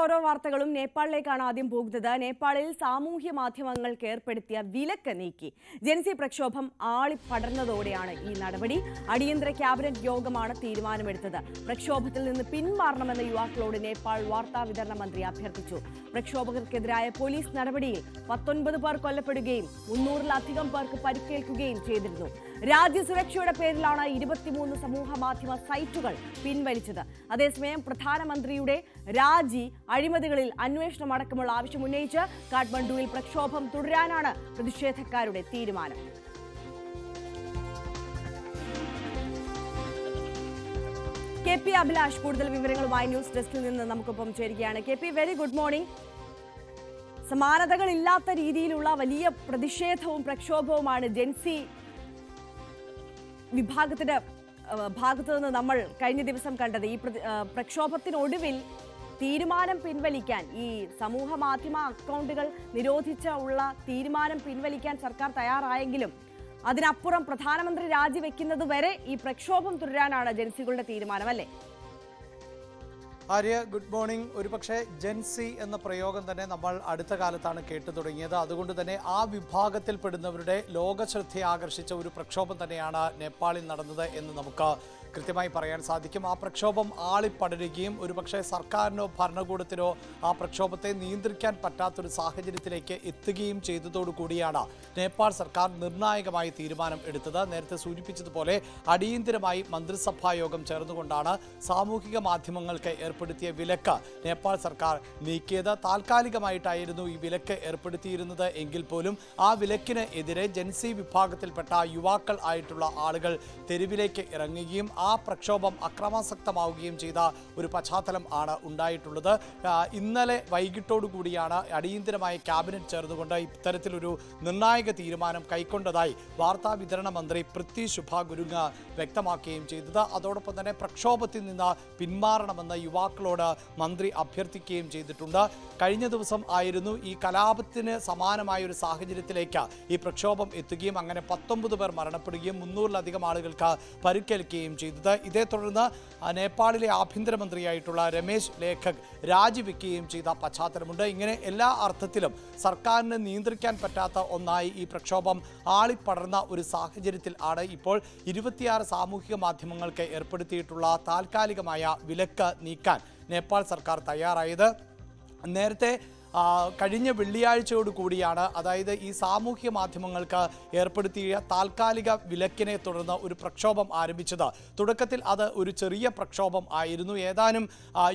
ഓരോ വാർത്തകളും നേപ്പാളിലേക്കാണ് ആദ്യം പോകുന്നത്. നേപ്പാളിൽ സാമൂഹ്യ മാധ്യമങ്ങൾക്ക് ഏർപ്പെടുത്തിയ വിലക്ക് നീക്കി. ജൻസി പ്രക്ഷോഭം ആളിപ്പടർന്നതോടെയാണ് ഈ നടപടി. അടിയന്തര ക്യാബിനറ്റ് യോഗമാണ് തീരുമാനമെടുത്തത്. പ്രക്ഷോഭത്തിൽ നിന്ന് പിന്മാറണമെന്ന യുവാക്കളോട് നേപ്പാൾ വാർത്താവിതരണ മന്ത്രി അഭ്യർത്ഥിച്ചു. പ്രക്ഷോഭകർക്കെതിരായ പോലീസ് നടപടിയിൽ 19 പേർ കൊല്ലപ്പെടുകയും 300-ലധികം പേർക്ക് പരിക്കേൽക്കുകയും ചെയ്തിരുന്നു. രാജ്യസുരക്ഷയുടെ പേരിലാണ് 23 സമൂഹ മാധ്യമ സൈറ്റുകൾ പിൻവലിച്ചത്. അതേസമയം പ്രധാനമന്ത്രിയുടെ രാജി, അഴിമതികളിൽ അന്വേഷണം അടക്കമുള്ള ആവശ്യമുന്നയിച്ച് കാഠ്മണ്ഡുവിൽ പ്രക്ഷോഭം തുടരാനാണ് പ്രതിഷേധക്കാരുടെ തീരുമാനം. കെ പി അഭിലാഷ് കൂടുതൽ വിവരങ്ങളുമായി ന്യൂസ് ഡെസ്കിൽ നിന്ന് നമുക്കൊപ്പം ചേരുകയാണ്. K P, very good morning. സമാനതകളില്ലാത്ത രീതിയിലുള്ള വലിയ പ്രതിഷേധവും പ്രക്ഷോഭവുമാണ് ജൻസി വിഭാഗത്തിന്റെ ഭാഗത്തു നിന്ന് നമ്മൾ കഴിഞ്ഞ ദിവസം കണ്ടത്. ഈ പ്രക്ഷോഭത്തിനൊടുവിൽ തീരുമാനം പിൻവലിക്കാൻ, ഈ സമൂഹ മാധ്യമ അക്കൗണ്ടുകൾ നിരോധിച്ച ഉള്ള തീരുമാനം പിൻവലിക്കാൻ സർക്കാർ തയ്യാറായെങ്കിലും അതിനപ്പുറം പ്രധാനമന്ത്രി രാജിവെക്കുന്നത് വരെ ഈ പ്രക്ഷോഭം തുടരാനാണ് ജൻസികളുടെ തീരുമാനം, അല്ലേ? Arya, good morning. ഒരുപക്ഷെ ജൻസി എന്ന പ്രയോഗം തന്നെ നമ്മൾ അടുത്ത കാലത്താണ് കേട്ടു തുടങ്ങിയത്. അതുകൊണ്ട് തന്നെ ആ വിഭാഗത്തിൽപ്പെടുന്നവരുടെ ലോകശ്രദ്ധയെ ആകർഷിച്ച ഒരു പ്രക്ഷോഭം തന്നെയാണ് നേപ്പാളിൽ നടന്നത് എന്ന് നമുക്ക് കൃത്യമായി പറയാൻ സാധിക്കും. ആ പ്രക്ഷോഭം ആളിപ്പടരുകയും ഒരുപക്ഷെ സർക്കാരിനോ ഭരണകൂടത്തിനോ ആ പ്രക്ഷോഭത്തെ നിയന്ത്രിക്കാൻ പറ്റാത്തൊരു സാഹചര്യത്തിലേക്ക് എത്തുകയും ചെയ്തതോടുകൂടിയാണ് നേപ്പാൾ സർക്കാർ നിർണായകമായി തീരുമാനം എടുത്തത്. നേരത്തെ സൂചിപ്പിച്ചതുപോലെ അടിയന്തരമായി മന്ത്രിസഭാ യോഗം ചേർന്നുകൊണ്ടാണ് സാമൂഹിക മാധ്യമങ്ങൾക്ക് ഏർപ്പെടുത്തിയ വിലക്ക് നേപ്പാൾ സർക്കാർ നീക്കിയത്. താൽക്കാലികമായിട്ടായിരുന്നു ഈ വിലക്ക് ഏർപ്പെടുത്തിയിരുന്നത് എങ്കിൽ പോലും ആ വിലക്കിന് എതിരെ ജൻസി വിഭാഗത്തിൽപ്പെട്ട യുവാക്കൾ ആയിട്ടുള്ള ആളുകൾ തെരുവിലേക്ക് ഇറങ്ങുകയും ആ പ്രക്ഷോഭം അക്രമാസക്തമാവുകയും ചെയ്ത ഒരു പശ്ചാത്തലം ആണ് ഉണ്ടായിട്ടുള്ളത്. ഇന്നലെ വൈകിട്ടോടുകൂടിയാണ് അടിയന്തരമായ ക്യാബിനറ്റ് ചേർന്നുകൊണ്ട് ഇത്തരത്തിലൊരു നിർണായക തീരുമാനം കൈക്കൊണ്ടതായി വാർത്താ വിതരണ മന്ത്രി പൃഥ്വി ശുഭ ഗുരുങ് വ്യക്തമാക്കുകയും ചെയ്തത്. അതോടൊപ്പം തന്നെ പ്രക്ഷോഭത്തിൽ നിന്ന് പിന്മാറണമെന്ന് യുവാക്കളോട് മന്ത്രി അഭ്യർത്ഥിക്കുകയും ചെയ്തിട്ടുണ്ട്. കഴിഞ്ഞ ദിവസം ആയിരുന്നു ഈ കലാപത്തിന് സമാനമായ ഒരു സാഹചര്യത്തിലേക്ക് ഈ പ്രക്ഷോഭം എത്തുകയും അങ്ങനെ 19 പേർ മരണപ്പെടുകയും 300-ലധികം ആളുകൾക്ക് പരിക്കേൽക്കുകയും ചെയ്തത്. ഇതേ തുടർന്ന് നേപ്പാളിലെ ആഭ്യന്തരമന്ത്രിയായിട്ടുള്ള രമേശ് ലേഖക് രാജിവെക്കുകയും ചെയ്ത പശ്ചാത്തലമുണ്ട്. ഇങ്ങനെ എല്ലാ അർത്ഥത്തിലും സർക്കാരിന് നിയന്ത്രിക്കാൻ പറ്റാത്ത ഒന്നായി ഈ പ്രക്ഷോഭം ആളിപ്പടർന്ന ഒരു സാഹചര്യത്തിൽ ആണ് ഇപ്പോൾ 26 സാമൂഹിക മാധ്യമങ്ങൾക്ക് ഏർപ്പെടുത്തിയിട്ടുള്ള താൽക്കാലികമായ വിലക്ക് നീക്കാൻ നേപ്പാൾ സർക്കാർ തയ്യാറായത്. നേരത്തെ കഴിഞ്ഞ വെള്ളിയാഴ്ചയോട് കൂടിയാണ്, അതായത് ഈ സാമൂഹ്യ മാധ്യമങ്ങൾക്ക് ഏർപ്പെടുത്തിയ താൽക്കാലിക വിലക്കിനെ തുടർന്ന് ഒരു പ്രക്ഷോഭം ആരംഭിച്ചത്. തുടക്കത്തിൽ അത് ഒരു ചെറിയ പ്രക്ഷോഭം ആയിരുന്നു. ഏതാനും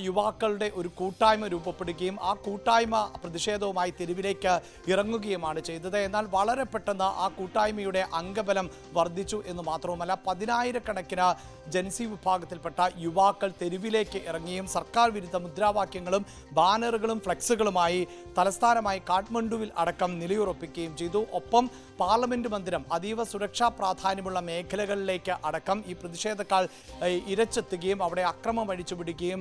യുവാക്കളുടെ ഒരു കൂട്ടായ്മ രൂപപ്പെടുകയും ആ കൂട്ടായ്മ പ്രതിഷേധവുമായി തെരുവിലേക്ക് ഇറങ്ങുകയുമാണ് ചെയ്തത്. എന്നാൽ വളരെ പെട്ടെന്ന് ആ കൂട്ടായ്മയുടെ അംഗബലം വർദ്ധിച്ചു എന്ന് മാത്രവുമല്ല, 10,000-കണക്കിന് ജൻസി വിഭാഗത്തിൽപ്പെട്ട യുവാക്കൾ തെരുവിലേക്ക് ഇറങ്ങിയും സർക്കാർ വിരുദ്ധ മുദ്രാവാക്യങ്ങളും ബാനറുകളും ഫ്ലെക്സുകളുമായി തലസ്ഥാനമായി കാഠ്മണ്ഡുവിൽ അടക്കം നിലയുറപ്പിക്കുകയും ചെയ്തു. ഒപ്പം പാർലമെന്റ് മന്ദിരം, അതീവ സുരക്ഷാ പ്രാധാന്യമുള്ള മേഖലകളിലേക്ക് അടക്കം ഈ പ്രതിഷേധക്കാർ ഇരച്ചെത്തുകയും അവിടെ അക്രമം അഴിച്ചുവിടുകയും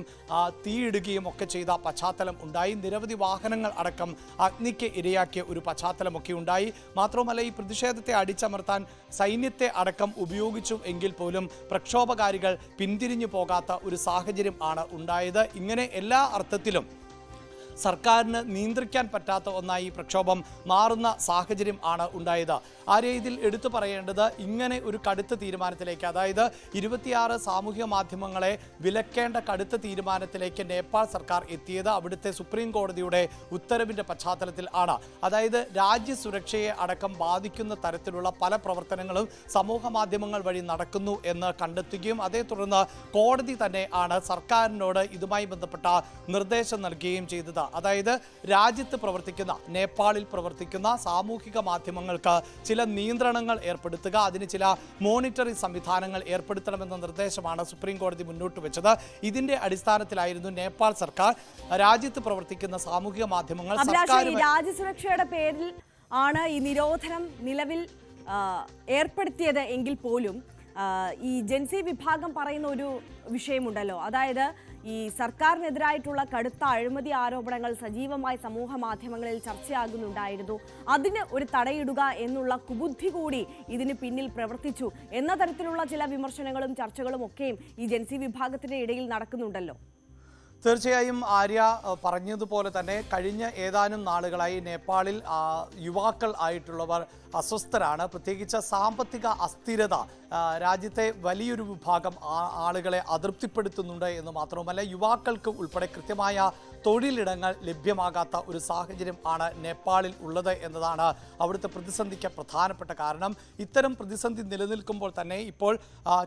തീയിടുകയും ഒക്കെ ചെയ്ത പശ്ചാത്തലം ഉണ്ടായി. നിരവധി വാഹനങ്ങൾ അടക്കം അഗ്നിക്ക് ഇരയാക്കിയ ഒരു പശ്ചാത്തലമൊക്കെ ഉണ്ടായി. മാത്രവുമല്ല, ഈ പ്രതിഷേധത്തെ അടിച്ചമർത്താൻ സൈന്യത്തെ അടക്കം ഉപയോഗിച്ചു എങ്കിൽ പോലും പ്രക്ഷോഭകാരികൾ പിന്തിരിഞ്ഞു പോകാത്ത ഒരു സാഹചര്യം ആണ് ഉണ്ടായത്. ഇങ്ങനെ എല്ലാ അർത്ഥത്തിലും സർക്കാരിന് നിയന്ത്രിക്കാൻ പറ്റാത്ത ഒന്നായി പ്രക്ഷോഭം മാറുന്ന സാഹചര്യം ആണ് ഉണ്ടായത്. ആരെ ഇതിൽ എടുത്തു പറയേണ്ടത്, ഇങ്ങനെ ഒരു കടുത്ത തീരുമാനത്തിലേക്ക്, അതായത് 26 സാമൂഹ്യ മാധ്യമങ്ങളെ വിലക്കേണ്ട കടുത്ത തീരുമാനത്തിലേക്ക് നേപ്പാൾ സർക്കാർ എത്തിയത് അവിടുത്തെ സുപ്രീം കോടതിയുടെ ഉത്തരവിൻ്റെ പശ്ചാത്തലത്തിൽ ആണ്. അതായത് രാജ്യസുരക്ഷയെ അടക്കം ബാധിക്കുന്ന തരത്തിലുള്ള പല പ്രവർത്തനങ്ങളും സമൂഹ മാധ്യമങ്ങൾ വഴി നടക്കുന്നു എന്ന് കണ്ടെത്തുകയും അതേ തുടർന്ന് കോടതി തന്നെ ആണ് സർക്കാരിനോട് ഇതുമായി ബന്ധപ്പെട്ട നിർദ്ദേശം നൽകുകയും ചെയ്തത്. അതായത് രാജ്യത്ത് പ്രവർത്തിക്കുന്ന, നേപ്പാളിൽ പ്രവർത്തിക്കുന്ന സാമൂഹിക മാധ്യമങ്ങൾക്ക് ചില നിയന്ത്രണങ്ങൾ ഏർപ്പെടുത്തുക, അതിന് ചില മോണിറ്ററിംഗ് സംവിധാനങ്ങൾ ഏർപ്പെടുത്തണമെന്ന നിർദ്ദേശമാണ് സുപ്രീം കോടതി മുന്നോട്ട് വെച്ചത്. ഇതിന്റെ അടിസ്ഥാനത്തിലായിരുന്നു നേപ്പാൾ സർക്കാർ രാജ്യത്ത് പ്രവർത്തിക്കുന്ന സാമൂഹിക മാധ്യമങ്ങൾ രാജ്യസുരക്ഷയുടെ പേരിൽ ആണ് ഈ നിരോധനം നിലവിൽ ഏർപ്പെടുത്തിയത് എങ്കിൽ പോലും ഈ ജൻസി വിഭാഗം പറയുന്ന ഒരു വിഷയമുണ്ടല്ലോ, അതായത് ഈ സർക്കാരിനെതിരായിട്ടുള്ള കടുത്ത അഴിമതി ആരോപണങ്ങൾ സജീവമായി സമൂഹ മാധ്യമങ്ങളിൽ ചർച്ചയാകുന്നുണ്ടായിരുന്നു. അതിന് ഒരു തടയിടുക എന്നുള്ള കുബുദ്ധി കൂടി ഇതിന് പിന്നിൽ പ്രവർത്തിച്ചു എന്ന തരത്തിലുള്ള ചില വിമർശനങ്ങളും ചർച്ചകളും ഒക്കെയും ഈ ജൻസി വിഭാഗത്തിന്റെ ഇടയിൽ നടക്കുന്നുണ്ടല്ലോ. തീർച്ചയായും ആര്യ പറഞ്ഞതുപോലെ തന്നെ കഴിഞ്ഞ ഏതാനും നാളുകളായി നേപ്പാളിൽ യുവാക്കൾ ആയിട്ടുള്ളവർ അസ്വസ്ഥരാണ്. പ്രത്യേകിച്ച് സാമ്പത്തിക അസ്ഥിരത രാജ്യത്തെ വലിയൊരു വിഭാഗം ആളുകളെ അതൃപ്തിപ്പെടുത്തുന്നുണ്ട് എന്ന് മാത്രവുമല്ല, യുവാക്കൾക്ക് ഉൾപ്പെടെ കൃത്യമായ തൊഴിലിടങ്ങൾ ലഭ്യമാകാത്ത ഒരു സാഹചര്യം ആണ് നേപ്പാളിൽ ഉള്ളത് എന്നതാണ് അവിടുത്തെ പ്രതിസന്ധിക്ക് പ്രധാനപ്പെട്ട കാരണം. ഇത്തരം പ്രതിസന്ധി നിലനിൽക്കുമ്പോൾ തന്നെ ഇപ്പോൾ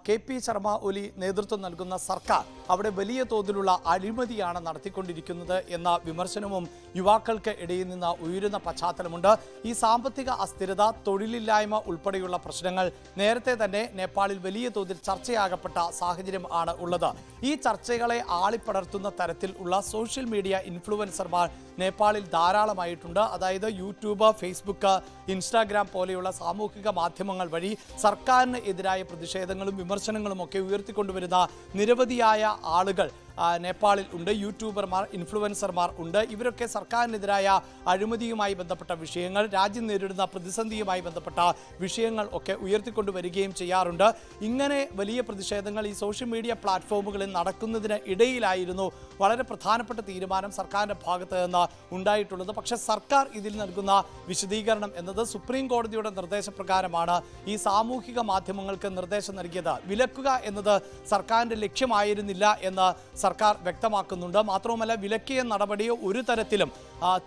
KP ശർമ്മ ഒലി നേതൃത്വം നൽകുന്ന സർക്കാർ അവിടെ വലിയ തോതിലുള്ള അഴിമതിയാണ് നടത്തിക്കൊണ്ടിരിക്കുന്നത് എന്ന വിമർശനവും യുവാക്കൾക്ക് ഇടയിൽ നിന്ന് ഉയരുന്ന പശ്ചാത്തലമുണ്ട്. ഈ സാമ്പത്തിക അസ്ഥിരത, തൊഴിലില്ലായ്മ ഉൾപ്പെടെയുള്ള പ്രശ്നങ്ങൾ നേരത്തെ തന്നെ നേപ്പാളിൽ വലിയ തോതിൽ ചർച്ചയാകപ്പെട്ട സാഹചര്യം ആണ് ഉള്ളത്. ഈ ചർച്ചകളെ ആളിപ്പടർത്തുന്ന തരത്തിൽ ഉള്ള സോഷ്യൽ മീഡിയ ഇൻഫ്ലുവൻസർമാർ നേപ്പാളിൽ ധാരാളമായിട്ടുണ്ട്. അതായത് യൂട്യൂബ്, ഫേസ്ബുക്ക്, ഇൻസ്റ്റാഗ്രാം പോലെയുള്ള സാമൂഹിക മാധ്യമങ്ങൾ വഴി സർക്കാരിന് എതിരായ പ്രതിഷേധങ്ങളും വിമർശനങ്ങളും ഒക്കെ ഉയർത്തിക്കൊണ്ടുവരുന്ന നിരവധിയായ ആളുകൾ നേപ്പാളിൽ ഉണ്ട്. യൂട്യൂബർമാർ, ഇൻഫ്ലുവൻസർമാർ ഉണ്ട്. ഇവരൊക്കെ സർക്കാരിനെതിരായ അഴിമതിയുമായി ബന്ധപ്പെട്ട വിഷയങ്ങൾ, രാജ്യം നേരിടുന്ന പ്രതിസന്ധിയുമായി ബന്ധപ്പെട്ട വിഷയങ്ങൾ ഒക്കെ ഉയർത്തിക്കൊണ്ടുവരികയും ചെയ്യാറുണ്ട്. ഇങ്ങനെ വലിയ പ്രതിഷേധങ്ങൾ ഈ സോഷ്യൽ മീഡിയ പ്ലാറ്റ്ഫോമുകളിൽ നടക്കുന്നതിന് ഇടയിലായിരുന്നു വളരെ പ്രധാനപ്പെട്ട തീരുമാനം സർക്കാരിൻ്റെ ഭാഗത്ത് നിന്ന് ഉണ്ടായിട്ടുള്ളത്. പക്ഷേ സർക്കാർ ഇതിൽ നൽകുന്ന വിശദീകരണം എന്നത് സുപ്രീം കോടതിയുടെ നിർദ്ദേശപ്രകാരമാണ് ഈ സാമൂഹിക മാധ്യമങ്ങൾക്ക് നിർദ്ദേശം നൽകിയത്. വിലക്കുക എന്നത് സർക്കാരിൻ്റെ ലക്ഷ്യമായിരുന്നില്ല എന്ന് സർക്കാർ വ്യക്തമാക്കുന്നുണ്ട്. മാത്രവുമല്ല, വിലക്കിയ നടപടിയെ ഒരു തരത്തിലും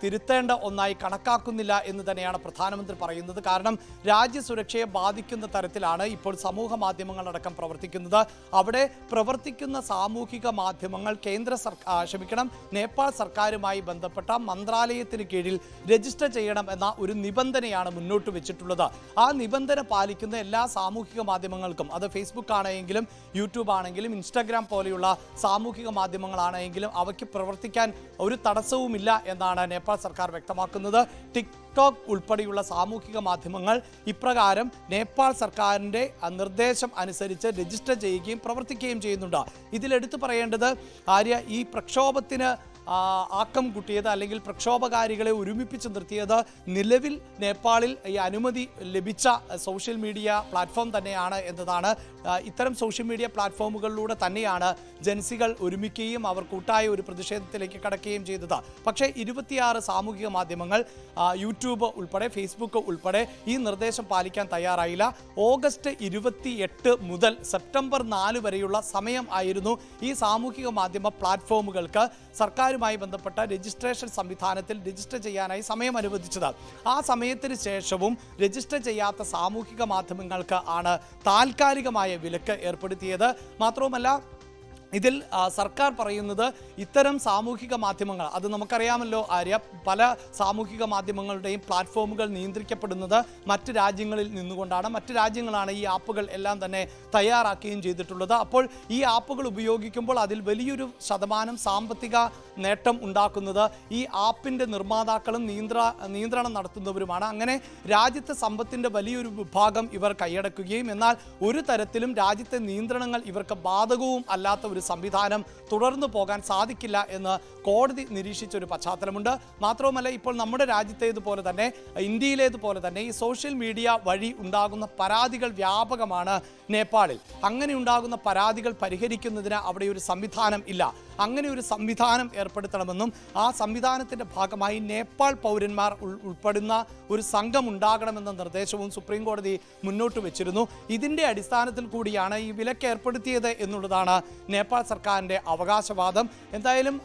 തിരുത്തേണ്ട ഒന്നായി കണക്കാക്കുന്നില്ല എന്ന് തന്നെയാണ് പ്രധാനമന്ത്രി പറയുന്നത്. കാരണം രാജ്യസുരക്ഷയെ ബാധിക്കുന്ന തരത്തിലാണ് ഇപ്പോൾ സമൂഹ മാധ്യമങ്ങളടക്കം പ്രവർത്തിക്കുന്നത്. അവിടെ പ്രവർത്തിക്കുന്ന സാമൂഹിക മാധ്യമങ്ങൾ നേപ്പാൾ സർക്കാരുമായി ബന്ധപ്പെട്ട മന്ത്രാലയത്തിന് കീഴിൽ രജിസ്റ്റർ ചെയ്യണം എന്ന ഒരു നിബന്ധനയാണ് മുന്നോട്ട് വെച്ചിട്ടുള്ളത്. ആ നിബന്ധന പാലിക്കുന്ന എല്ലാ സാമൂഹിക മാധ്യമങ്ങൾക്കും, അത് ഫേസ്ബുക്ക് ആണെങ്കിലും യൂട്യൂബ് ആണെങ്കിലും ഇൻസ്റ്റാഗ്രാം പോലെയുള്ള സാമൂഹിക മാധ്യമങ്ങളാണെങ്കിലും അവയ്ക്ക് പ്രവർത്തിക്കാൻ ഒരു തടസ്സവുമില്ല എന്നാണ് നേപ്പാൾ സർക്കാർ വ്യക്തമാക്കുന്നത്. ടിക്ടോക്ക് ഉൾപ്പെടെയുള്ള സാമൂഹിക മാധ്യമങ്ങൾ ഇപ്രകാരം നേപ്പാൾ സർക്കാരിൻ്റെ നിർദ്ദേശം അനുസരിച്ച് രജിസ്റ്റർ ചെയ്യുകയും പ്രവർത്തിക്കുകയും ചെയ്യുന്നുണ്ട്. ഇതിലെടുത്തു പറയേണ്ടത് ആര്യ, ഈ പ്രക്ഷോഭത്തിന് ആക്കം കൂട്ടിയത് അല്ലെങ്കിൽ പ്രക്ഷോഭകാരികളെ ഒരുമിപ്പിച്ച് നിർത്തിയത് നിലവിൽ നേപ്പാളിൽ ഈ അനുമതി ലഭിച്ച സോഷ്യൽ മീഡിയ പ്ലാറ്റ്ഫോം തന്നെയാണ് എന്നതാണ്. ഇത്തരം സോഷ്യൽ മീഡിയ പ്ലാറ്റ്ഫോമുകളിലൂടെ തന്നെയാണ് ജൻസികൾ ഒരുമിക്കുകയും അവർ കൂട്ടായ ഒരു പ്രതിഷേധത്തിലേക്ക് കടക്കുകയും ചെയ്തത്. പക്ഷേ 26 സാമൂഹിക മാധ്യമങ്ങൾ, യൂട്യൂബ് ഉൾപ്പെടെ ഫേസ്ബുക്ക് ഉൾപ്പെടെ ഈ നിർദ്ദേശം പാലിക്കാൻ തയ്യാറായില്ല. ഓഗസ്റ്റ് 28 മുതൽ സെപ്റ്റംബർ 4 വരെയുള്ള സമയം ആയിരുന്നു ഈ സാമൂഹിക മാധ്യമ പ്ലാറ്റ്ഫോമുകൾക്ക് സർക്കാരുമായി ബന്ധപ്പെട്ട രജിസ്ട്രേഷൻ സംവിധാനത്തിൽ രജിസ്റ്റർ ചെയ്യാനായി സമയം അനുവദിച്ചത്. ആ സമയത്തിന് ശേഷവും രജിസ്റ്റർ ചെയ്യാത്ത സാമൂഹിക മാധ്യമങ്ങൾക്ക് ആണ് താൽക്കാലികമായ വിലക്ക് ഏർപ്പെടുത്തിയത്. മാത്രവുമല്ല, ഇതിൽ സർക്കാർ പറയുന്നത് ഇത്തരം സാമൂഹിക മാധ്യമങ്ങൾ, അത് നമുക്കറിയാമല്ലോ ആര്യ, പല സാമൂഹിക മാധ്യമങ്ങളുടെയും പ്ലാറ്റ്ഫോമുകൾ നിയന്ത്രിക്കപ്പെടുന്നത് മറ്റ് രാജ്യങ്ങളിൽ നിന്നുകൊണ്ടാണ്. മറ്റ് രാജ്യങ്ങളാണ് ഈ ആപ്പുകൾ എല്ലാം തന്നെ തയ്യാറാക്കുകയും ചെയ്തിട്ടുള്ളത്. അപ്പോൾ ഈ ആപ്പുകൾ ഉപയോഗിക്കുമ്പോൾ അതിൽ വലിയൊരു ശതമാനം സാമ്പത്തിക നേട്ടം ഉണ്ടാക്കുന്നത് ഈ ആപ്പിൻ്റെ നിർമ്മാതാക്കളും നിയന്ത്രണം നടത്തുന്നവരുമാണ്. അങ്ങനെ രാജ്യത്തെ സമ്പത്തിൻ്റെ വലിയൊരു വിഭാഗം ഇവർ കൈയടക്കുകയും എന്നാൽ ഒരു തരത്തിലും രാജ്യത്തെ നിയന്ത്രണങ്ങൾ ഇവർക്ക് ബാധകവും അല്ലാത്ത ഒരു സംവിധാനം തുടർന്നു പോകാൻ സാധിക്കില്ല എന്ന് കോടതി നിരീക്ഷിച്ചൊരു പശ്ചാത്തലമുണ്ട്. മാത്രവുമല്ല, ഇപ്പോൾ നമ്മുടെ രാജ്യത്തേതുപോലെ തന്നെ ഇന്ത്യയിലേതുപോലെ തന്നെ ഈ സോഷ്യൽ മീഡിയ വഴി ഉണ്ടാകുന്ന പരാതികൾ വ്യാപകമാണ് നേപ്പാളിൽ. അങ്ങനെ ഉണ്ടാകുന്ന പരാതികൾ പരിഹരിക്കുന്നതിന് അവിടെ ഒരു സംവിധാനം ഇല്ല. അങ്ങനെ ഒരു സംവിധാനം ഏർപ്പെടുത്തണമെന്നും ആ സംവിധാനത്തിൻ്റെ ഭാഗമായി നേപ്പാൾ പൗരന്മാർ ഉൾപ്പെടുന്ന ഒരു സംഘം ഉണ്ടാകണമെന്ന നിർദ്ദേശവും സുപ്രീം കോടതി മുന്നോട്ട് വെച്ചിരുന്നു. ഇതിൻ്റെ അടിസ്ഥാനത്തിൽ കൂടിയാണ് ഈ വിലക്ക് ഏർപ്പെടുത്തിയത് എന്നുള്ളതാണ് നേപ്പാൾ സർക്കാരിൻ്റെ അവകാശവാദം. എന്തായാലും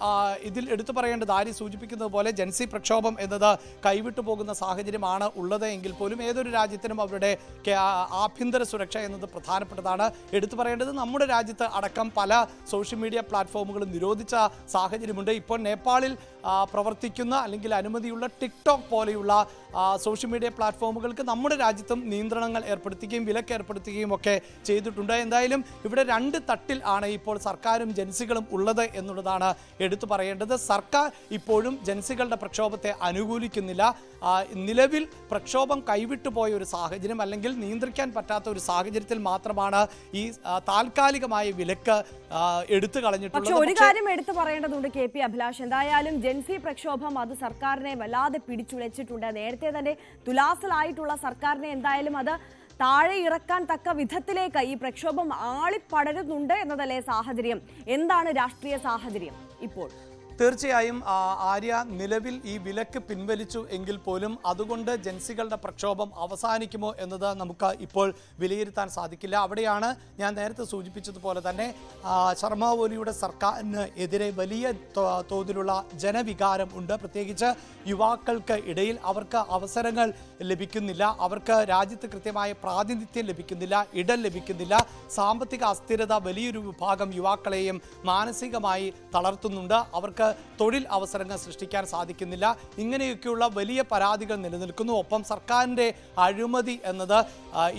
ഇതിൽ എടുത്തു പറയേണ്ടത് ആര്യ സൂചിപ്പിക്കുന്നത് പോലെ ജൻസി പ്രക്ഷോഭം എന്നത് കൈവിട്ടു പോകുന്ന സാഹചര്യമാണ് ഉള്ളത് എങ്കിൽ പോലും ഏതൊരു രാജ്യത്തിനും അവരുടെ ആഭ്യന്തര സുരക്ഷ എന്നത് പ്രധാനപ്പെട്ടതാണ്. എടുത്തു പറയേണ്ടത് നമ്മുടെ രാജ്യത്ത് അടക്കം പല സോഷ്യൽ മീഡിയ പ്ലാറ്റ്ഫോമുകളും നിരോധിച്ച സാഹചര്യമുണ്ട്. ഇപ്പോൾ നേപ്പാളിൽ പ്രവർത്തിക്കുന്ന അല്ലെങ്കിൽ അനുമതിയുള്ള ടിക്ടോക്ക് പോലെയുള്ള സോഷ്യൽ മീഡിയ പ്ലാറ്റ്ഫോമുകൾക്ക് നമ്മുടെ രാജ്യത്തും നിയന്ത്രണങ്ങൾ ഏർപ്പെടുത്തുകയും വിലക്ക് ഏർപ്പെടുത്തുകയും ഒക്കെ ചെയ്തിട്ടുണ്ട്. എന്തായാലും ഇവിടെ രണ്ട് തട്ടിൽ ആണ് ഇപ്പോൾ സർക്കാരും ജൻസികളും ഉള്ളത് എന്നുള്ളതാണ് എടുത്തു പറയേണ്ടത്. സർക്കാർ ഇപ്പോഴും ജൻസികളുടെ പ്രക്ഷോഭത്തെ അനുകൂലിക്കുന്നില്ല. നിലവിൽ പ്രക്ഷോഭം കൈവിട്ടു പോയ ഒരു സാഹചര്യം അല്ലെങ്കിൽ നിയന്ത്രിക്കാൻ പറ്റാത്ത ഒരു സാഹചര്യത്തിൽ മാത്രമാണ് ഈ താൽക്കാലികമായ വിലക്ക് എടുത്തു കളഞ്ഞിട്ടുള്ളത്. പക്ഷേ ഒരു കാര്യം എടുത്തു പറയേണ്ടതുണ്ട് KP അഭിലാഷ്. എന്തായാലും ജൻസി പ്രക്ഷോഭം അത് സർക്കാരിനെ വല്ലാതെ പിടിച്ചുലച്ചിട്ടുണ്ട്. നേരത്തെ തന്നെ തുലാസിലായിട്ടുള്ള സർക്കാരിനെ എന്തായാലും അത് താഴെ ഇറക്കാൻ തക്ക വിധത്തിലേക്ക് ഈ പ്രക്ഷോഭം ആളിപ്പടരുന്നുണ്ട് എന്നതല്ലേ സാഹചര്യം? എന്താണ് രാഷ്ട്രീയ സാഹചര്യം ഇപ്പോൾ? തീർച്ചയായും ആര്യ, നിലവിൽ ഈ വിലക്ക് പിൻവലിച്ചു എങ്കിൽ പോലും അതുകൊണ്ട് ജൻസികളുടെ പ്രക്ഷോഭം അവസാനിക്കുമോ എന്നത് നമുക്ക് ഇപ്പോൾ വിലയിരുത്താൻ സാധിക്കില്ല. അവിടെയാണ് ഞാൻ നേരത്തെ സൂചിപ്പിച്ചതുപോലെ തന്നെ ശർമ്മ ഒലിയുടെ സർക്കാരിന് എതിരെ വലിയ തോതിലുള്ള ജനവികാരം ഉണ്ട്. പ്രത്യേകിച്ച് യുവാക്കൾക്ക് ഇടയിൽ അവർക്ക് അവസരങ്ങൾ ലഭിക്കുന്നില്ല, അവർക്ക് രാജ്യത്ത് കൃത്യമായ പ്രാതിനിധ്യം ലഭിക്കുന്നില്ല, ഇടം ലഭിക്കുന്നില്ല. സാമ്പത്തിക അസ്ഥിരത വലിയൊരു വിഭാഗം യുവാക്കളെയും മാനസികമായി തളർത്തുന്നുണ്ട്. അവർക്ക് തൊഴിൽ അവസരങ്ങൾ സൃഷ്ടിക്കാൻ സാധിക്കുന്നില്ല. ഇങ്ങനെയൊക്കെയുള്ള വലിയ പരാതികൾ നിലനിൽക്കുന്നു. ഒപ്പം സർക്കാരിൻ്റെ അഴിമതി എന്നത്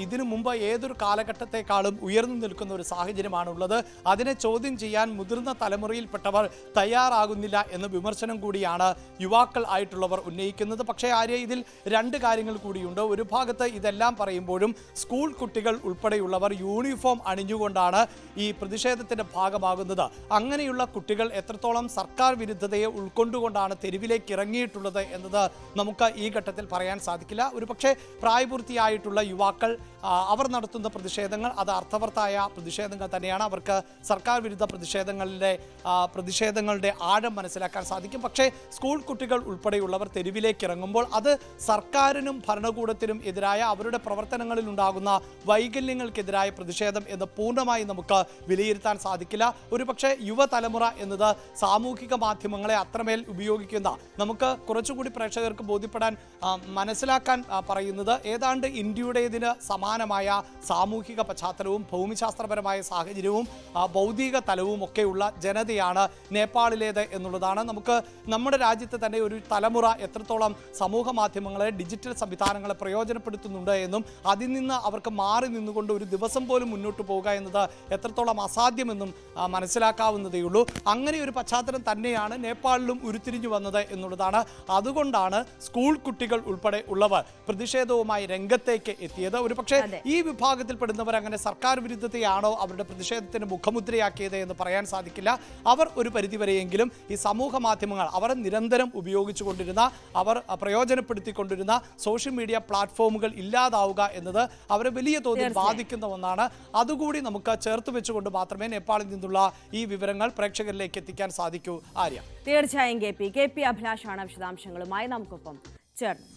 ഇതിനു മുമ്പ് ഏതൊരു കാലഘട്ടത്തെക്കാളും ഉയർന്നു നിൽക്കുന്ന ഒരു സാഹചര്യമാണുള്ളത്. അതിനെ ചോദ്യം ചെയ്യാൻ മുതിർന്ന തലമുറയിൽപ്പെട്ടവർ തയ്യാറാകുന്നില്ല എന്ന വിമർശനം കൂടിയാണ് യുവാക്കൾ ആയിട്ടുള്ളവർ ഉന്നയിക്കുന്നത്. പക്ഷേ ആര്യ, ഇതിൽ രണ്ട് കാര്യങ്ങൾ കൂടിയുണ്ട്. ഒരു ഭാഗത്ത് ഇതെല്ലാം പറയുമ്പോഴും സ്കൂൾ കുട്ടികൾ ഉൾപ്പെടെയുള്ളവർ യൂണിഫോം അണിഞ്ഞുകൊണ്ടാണ് ഈ പ്രതിഷേധത്തിന്റെ ഭാഗമാകുന്നത്. അങ്ങനെയുള്ള കുട്ടികൾ എത്രത്തോളം സർക്കാർ വിരുദ്ധതയെ ഉൾക്കൊണ്ടുകൊണ്ടാണ് തെരുവിലേക്ക് ഇറങ്ങിയിട്ടുള്ളത് എന്നത് നമുക്ക് ഈ ഘട്ടത്തിൽ പറയാൻ സാധിക്കില്ല. ഒരു പക്ഷേ പ്രായപൂർത്തിയായിട്ടുള്ള യുവാക്കൾ അവർ നടത്തുന്ന പ്രതിഷേധങ്ങൾ അത് അർത്ഥവത്തായ പ്രതിഷേധങ്ങൾ തന്നെയാണ്. അവർക്ക് സർക്കാർ വിരുദ്ധ പ്രതിഷേധങ്ങളുടെ ആഴം മനസ്സിലാക്കാൻ സാധിക്കും. പക്ഷേ സ്കൂൾ കുട്ടികൾ ഉൾപ്പെടെയുള്ളവർ തെരുവിലേക്ക് ഇറങ്ങുമ്പോൾ അത് സർക്കാരിനും ഭരണകൂടത്തിനും എതിരായ അവരുടെ പ്രവർത്തനങ്ങളിൽ ഉണ്ടാകുന്ന വൈകല്യങ്ങൾക്കെതിരായ പ്രതിഷേധം എന്ന് പൂർണ്ണമായി നമുക്ക് വിലയിരുത്താൻ സാധിക്കില്ല. ഒരുപക്ഷെ യുവതലമുറ എന്നത് സാമൂഹിക മാധ്യമങ്ങളെ അത്രമേൽ ഉപയോഗിക്കുന്ന, നമുക്ക് കുറച്ചുകൂടി പ്രേക്ഷകർക്ക് ബോധ്യപ്പെടാൻ മനസ്സിലാക്കാൻ പറയുന്നത് ഏതാണ്ട് ഇന്ത്യയുടേതിന് സമാനമായ സാമൂഹിക പശ്ചാത്തലവും ഭൂമിശാസ്ത്രപരമായ സാഹചര്യവും ഭൗതിക തലവും ഒക്കെയുള്ള ജനതയാണ് നേപ്പാളിലേത് എന്നുള്ളതാണ്. നമുക്ക് നമ്മുടെ രാജ്യത്ത് തന്നെ ഒരു തലമുറ എത്രത്തോളം സമൂഹ മാധ്യമങ്ങളെ, ഡിജിറ്റൽ സംവിധാനങ്ങളെ പ്രയോജനപ്പെടുത്തുന്നുണ്ട് എന്നും അതിൽ നിന്ന് അവർക്ക് മാറി നിന്നുകൊണ്ട് ഒരു ദിവസം പോലും മുന്നോട്ട് പോവുക എന്നത് എത്രത്തോളം അസാധ്യമെന്നും മനസ്സിലാക്കാവുന്നതേയുള്ളൂ. അങ്ങനെ ഒരു പശ്ചാത്തലം തന്നെയാണ് നേപ്പാളിലും ഉരുത്തിരിഞ്ഞു വന്നത് എന്നുള്ളതാണ്. അതുകൊണ്ടാണ് സ്കൂൾ കുട്ടികൾ ഉൾപ്പെടെ ഉള്ളവർ പ്രതിഷേധവുമായി രംഗത്തേക്ക് എത്തിയത്. ഒരു പക്ഷേ ഈ വിഭാഗത്തിൽപ്പെടുന്നവർ അങ്ങനെ സർക്കാർ വിരുദ്ധതയാണോ അവരുടെ പ്രതിഷേധത്തിന് മുഖമുദ്രയാക്കിയത് എന്ന് പറയാൻ സാധിക്കില്ല. അവർ ഒരു പരിധിവരെയെങ്കിലും ഈ സമൂഹ മാധ്യമങ്ങൾ അവർ നിരന്തരം ഉപയോഗിച്ചുകൊണ്ടിരുന്ന, അവർ പ്രയോജനപ്പെടുത്തിക്കൊണ്ടിരുന്ന സോഷ്യൽ മീഡിയ പ്ലാറ്റ്ഫോമുകൾ ഇല്ലാതാവുക എന്നത് അവരെ വലിയ തോതിൽ ബാധിക്കുന്ന ഒന്നാണ്. അതുകൂടി നമുക്ക് ചേർത്ത് വെച്ചുകൊണ്ട് മാത്രമേ നേപ്പാളിൽ നിന്നുള്ള ഈ വിവരങ്ങൾ പ്രേക്ഷകരിലേക്ക് എത്തിക്കാൻ സാധിക്കൂ. ആര്യ, തീർച്ചയായും കെ പി അഭിലാഷാണ് വിശദാംശങ്ങളുമായി നമുക്കൊപ്പം ചേർന്നു.